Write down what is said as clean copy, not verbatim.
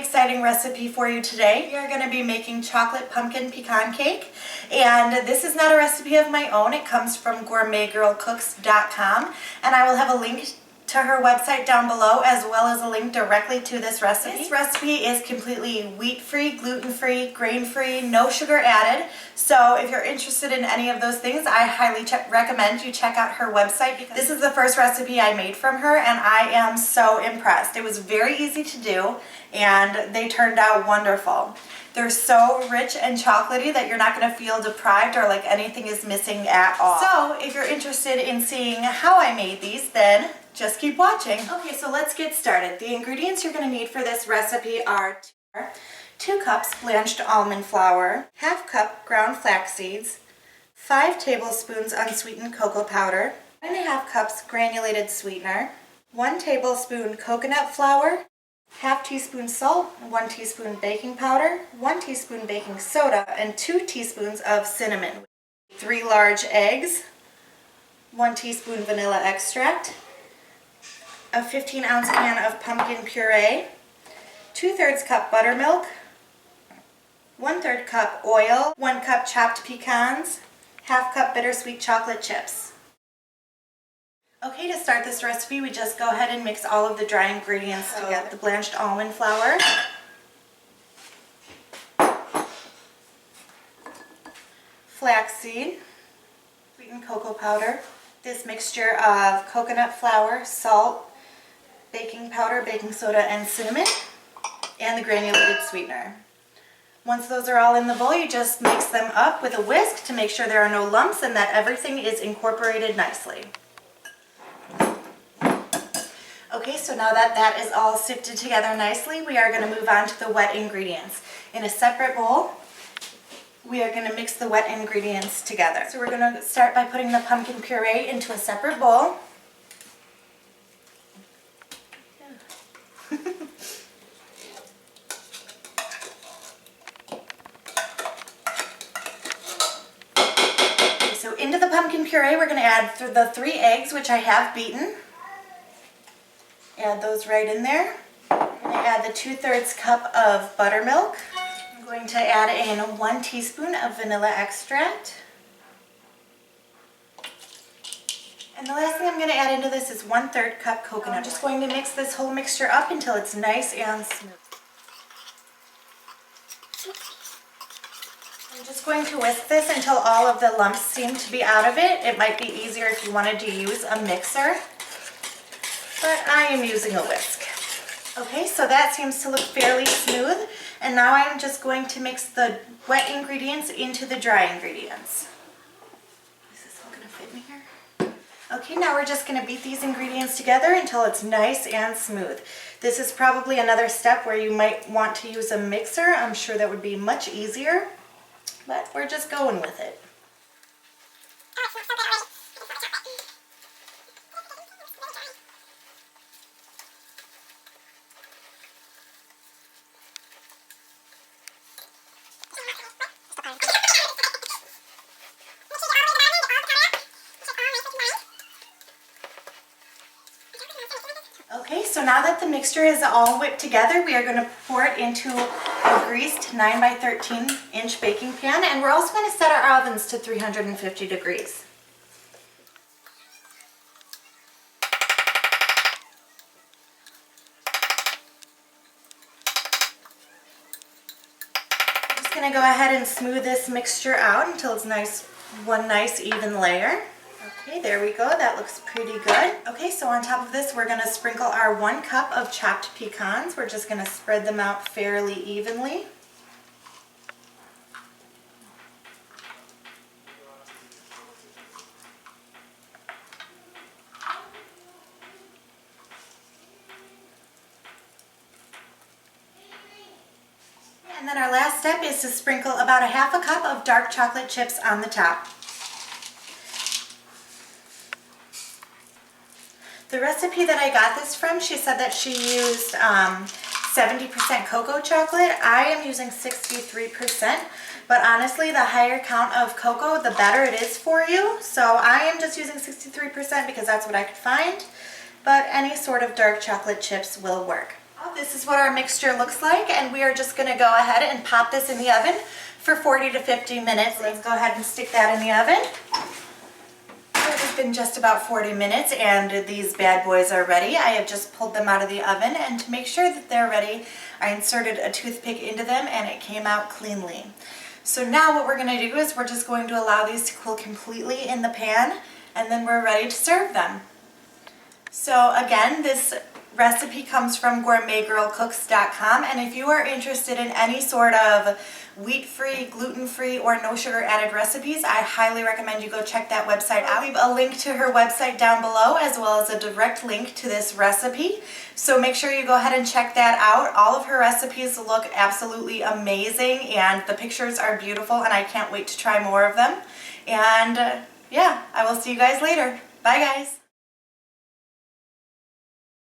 exciting recipe for you today. We are going to be making chocolate pumpkin pecan cake, and this is not a recipe of my own. It comes from gourmetgirlcooks.com, and I will have a link to her website down below, as well as a link directly to this recipe. This recipe is completely wheat-free, gluten-free, grain-free, no sugar added. So if you're interested in any of those things, I highly recommend you check out her website, because this is the first recipe I made from her, and I am so impressed. It was very easy to do, and they turned out wonderful. They're so rich and chocolatey that you're not going to feel deprived or like anything is missing at all. So if you're interested in seeing how I made these, then just keep watching. Okay, so let's get started. The ingredients you're going to need for this recipe are 2 cups blanched almond flour, ½ cup ground flax seeds, 5 tablespoons unsweetened cocoa powder, 1½ cups granulated sweetener, 1 tablespoon coconut flour, ½ teaspoon salt, 1 teaspoon baking powder, 1 teaspoon baking soda, and 2 teaspoons of cinnamon, 3 large eggs, 1 teaspoon vanilla extract, a 15-ounce can of pumpkin puree, 2/3 cup buttermilk, 1/3 cup oil, 1 cup chopped pecans, ½ cup bittersweet chocolate chips. Okay, to start this recipe, we just go ahead and mix all of the dry ingredients together. The blanched almond flour, flaxseed, sweetened cocoa powder, this mixture of coconut flour, salt, baking powder, baking soda, and cinnamon, and the granulated sweetener. Once those are all in the bowl, you just mix them up with a whisk to make sure there are no lumps and that everything is incorporated nicely. Okay, so now that that is all sifted together nicely, we are going to move on to the wet ingredients. In a separate bowl, we are going to mix the wet ingredients together. So we're going to start by putting the pumpkin puree into a separate bowl. So into the pumpkin puree, we're going to add the 3 eggs, which I have beaten. Add those right in there. I'm going to add the 2/3 cup of buttermilk. I'm going to add in 1 teaspoon of vanilla extract. And the last thing I'm going to add into this is 1/3 cup coconut. I'm just going to mix this whole mixture up until it's nice and smooth. I'm just going to whisk this until all of the lumps seem to be out of it. It might be easier if you wanted to use a mixer, but I am using a whisk. Okay, so that seems to look fairly smooth, and now I'm just going to mix the wet ingredients into the dry ingredients. Is this all going to fit me here? Okay, now we're just going to beat these ingredients together until it's nice and smooth. This is probably another step where you might want to use a mixer. I'm sure that would be much easier, but we're just going with it. Okay, so now that the mixture is all whipped together, we are going to pour it into a greased 9 by 13 inch baking pan, and we're also going to set our ovens to 350 degrees. I'm just going to go ahead and smooth this mixture out until it's one nice even layer. Okay, there we go. That looks pretty good. Okay, so on top of this, we're going to sprinkle our 1 cup of chopped pecans. We're just going to spread them out fairly evenly. And then our last step is to sprinkle about ½ cup of dark chocolate chips on the top. The recipe that I got this from, she said that she used 70% cocoa chocolate. I am using 63%, but honestly, the higher count of cocoa, the better it is for you. So I am just using 63% because that's what I could find, but any sort of dark chocolate chips will work. This is what our mixture looks like, and we are just going to go ahead and pop this in the oven for 40 to 50 minutes. Let's go ahead and stick that in the oven. It has been just about 40 minutes and these bad boys are ready. I have just pulled them out of the oven, and to make sure that they're ready, I inserted a toothpick into them and it came out cleanly. So now what we're going to do is we're just going to allow these to cool completely in the pan, and then we're ready to serve them. So again, this recipe comes from gourmetgirlcooks.com, and if you are interested in any sort of wheat-free, gluten-free, or no sugar added recipes, I highly recommend you go check that website out. I'll leave a link to her website down below, as well as a direct link to this recipe. So make sure you go ahead and check that out. All of her recipes look absolutely amazing, and the pictures are beautiful, and I can't wait to try more of them. And yeah, I will see you guys later. Bye guys.